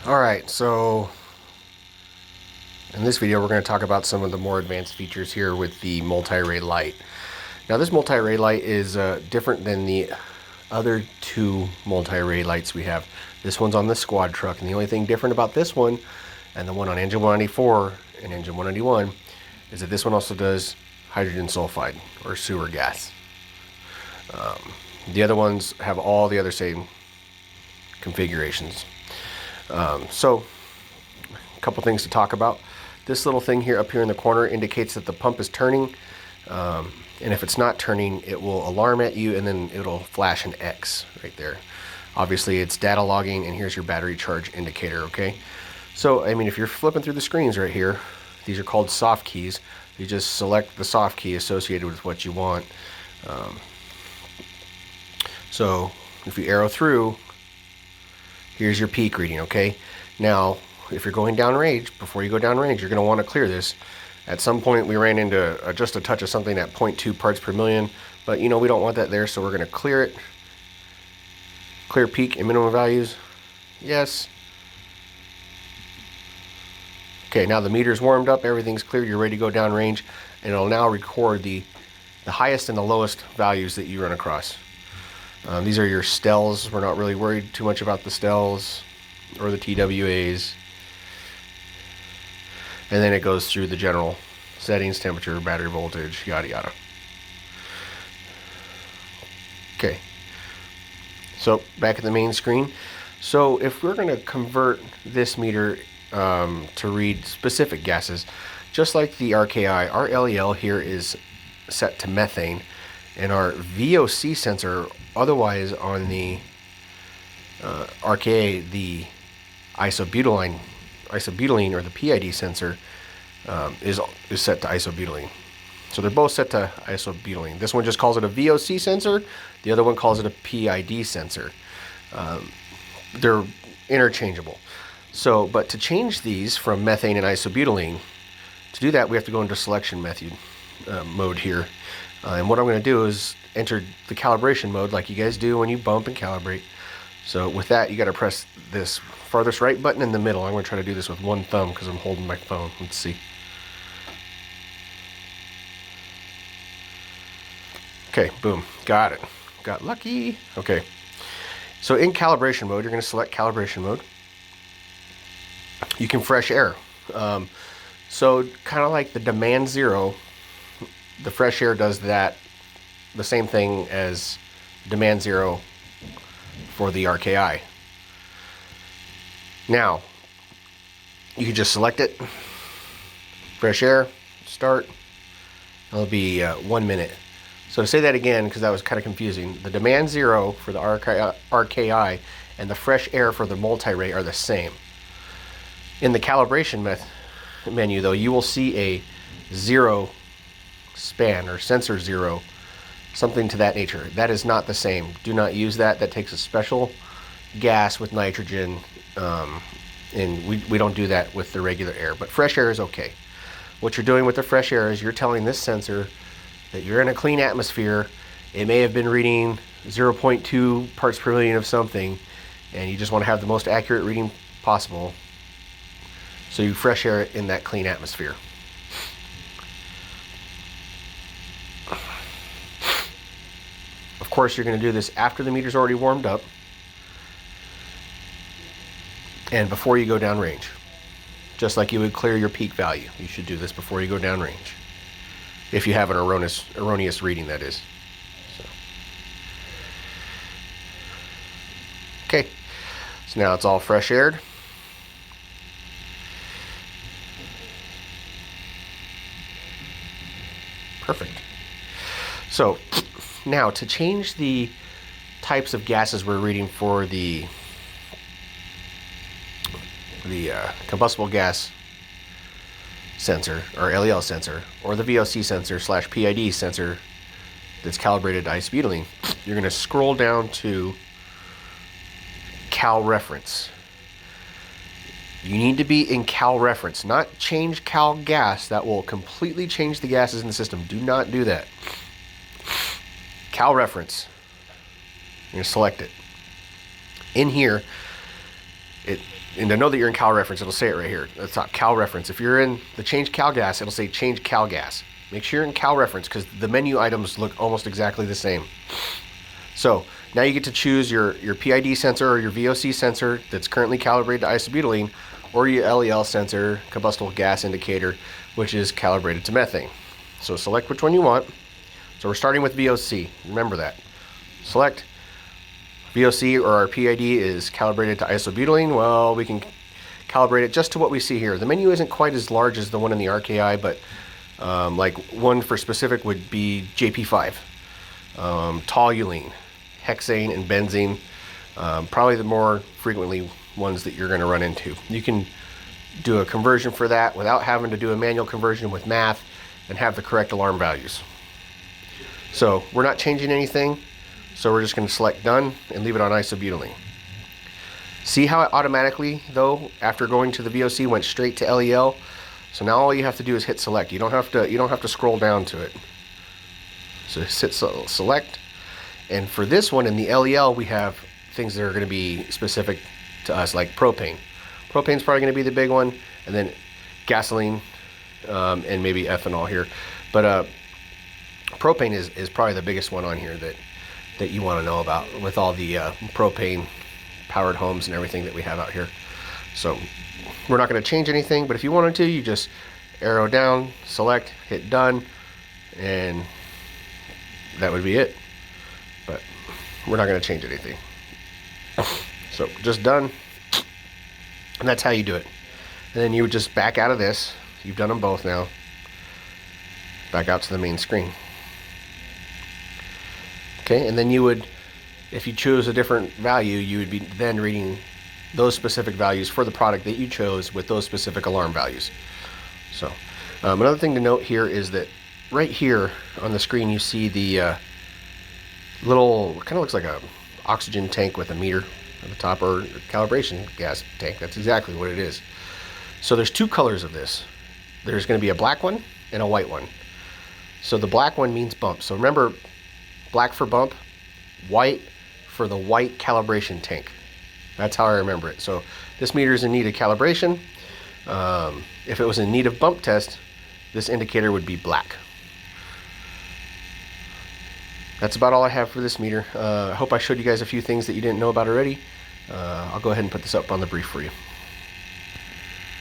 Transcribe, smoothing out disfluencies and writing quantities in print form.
Alright, so in this video we're going to talk about some of the more advanced features here with the multi-ray light. Now this multi-ray light is different than the other two multi-ray lights we have. This one's on the squad truck, and the only thing different about this one and the one on engine 194 and engine 191 is that this one also does hydrogen sulfide or sewer gas. The other ones have all the other same configurations. So a couple things to talk about. This little thing here up here in the corner indicates that the pump is turning, and if it's not turning, it will alarm at you and then it'll flash an X right there. Obviously it's data logging, and here's your battery charge indicator. Okay, so I mean, if you're flipping through the screens right here, these are called soft keys. You just select the soft key associated with what you want. So if you arrow through, here's your peak reading. Okay, now if you're going downrange, before you go downrange, you're going to want to clear this. At some point we ran into just a touch of something at 0.2 parts per million, but you know, we don't want that there, so we're going to clear it. Clear peak and minimum values. Yes. Okay, now the meter's warmed up, everything's cleared, you're ready to go downrange, and it'll now record the highest and the lowest values that you run across. These are your stells. We're not really worried too much about the stells or the TWAs. And then it goes through the general settings, temperature, battery voltage, yada yada. Okay, so back at the main screen. So if we're going to convert this meter to read specific gases, just like the RKI, our LEL here is set to methane, and our VOC sensor, otherwise on the RKA, the isobutylene or the PID sensor is set to isobutylene. So they're both set to isobutylene. This one just calls it a VOC sensor. The other one calls it a PID sensor. They're interchangeable. So, but to change these from methane and isobutylene, to do that we have to go into selection mode here. And what I'm going to do is enter the calibration mode like you guys do when you bump and calibrate. So with that, you got to press this farthest right button in the middle. I'm going to try to do this with one thumb because I'm holding my phone. Let's see. Okay, boom, got it. Got lucky. Okay, so in calibration mode, you're going to select calibration mode. You can fresh air. So kind of like the demand zero, the fresh air does that, the same thing as demand zero for the RKI. Now, you can just select it, fresh air, start, it'll be 1 minute. So to say that again, because that was kind of confusing, the demand zero for the RKI and the fresh air for the multi-ray are the same. In the calibration menu though, you will see a zero span or sensor zero, something to that nature. That is not the same. Do not use that. That takes a special gas with nitrogen, and we don't do that with the regular air, but fresh air is okay. What you're doing with the fresh air is you're telling this sensor that you're in a clean atmosphere. It may have been reading 0.2 parts per million of something, and you just want to have the most accurate reading possible, so you fresh air it in that clean atmosphere. Of course, you're going to do this after the meter's already warmed up and before you go downrange. Just like you would clear your peak value, you should do this before you go downrange. If you have an erroneous reading, that is. So. Okay, so now it's all fresh aired. Perfect. So now to change the types of gases we're reading for the combustible gas sensor or LEL sensor, or the VOC sensor / PID sensor that's calibrated to isobutylene, you're going to scroll down to cal reference. You need to be in cal reference, not change cal gas. That will completely change the gases in the system. Do not do that. Cal reference. You're going to select it. In here, And to know that you're in cal reference, it'll say it right here. That's not cal reference. If you're in the change cal gas, it'll say change cal gas. Make sure you're in cal reference because the menu items look almost exactly the same. So now you get to choose your PID sensor or your VOC sensor that's currently calibrated to isobutylene, or your LEL sensor, combustible gas indicator, which is calibrated to methane. So select which one you want. So we're starting with VOC. Remember that. Select VOC, or our PID is calibrated to isobutylene. Well, we can calibrate it just to what we see here. The menu isn't quite as large as the one in the RKI, but like one for specific would be JP5, toluene, hexane, and benzene. Probably the more frequently ones that you're going to run into. You can do a conversion for that without having to do a manual conversion with math and have the correct alarm values. So we're not changing anything. So we're just going to select done and leave it on isobutylene. See how it automatically, though, after going to the VOC, went straight to LEL. So now all you have to do is hit select. You don't have to scroll down to it. So hit select. And for this one in the LEL, we have things that are going to be specific to us, like propane. Propane's probably going to be the big one, and then gasoline, and maybe ethanol here. But propane is probably the biggest one on here that you want to know about, with all the propane powered homes and everything that we have out here. So we're not going to change anything, but if you wanted to, you just arrow down, select, hit done, and that would be it. But we're not going to change anything. So just done, and that's how you do it. And then you would just back out of this. You've done them both now. Back out to the main screen. Okay, and then you would, if you chose a different value, you would be then reading those specific values for the product that you chose with those specific alarm values. So another thing to note here is that right here on the screen you see the little, kind of looks like a oxygen tank with a meter at the top, or a calibration gas tank. That's exactly what it is. So there's two colors of this. There's going to be a black one and a white one. So the black one means bump. So remember, black for bump, white for the white calibration tank. That's how I remember it. So this meter is in need of calibration. If it was in need of bump test, this indicator would be black. That's about all I have for this meter. I hope I showed you guys a few things that you didn't know about already. I'll go ahead and put this up on the brief for you.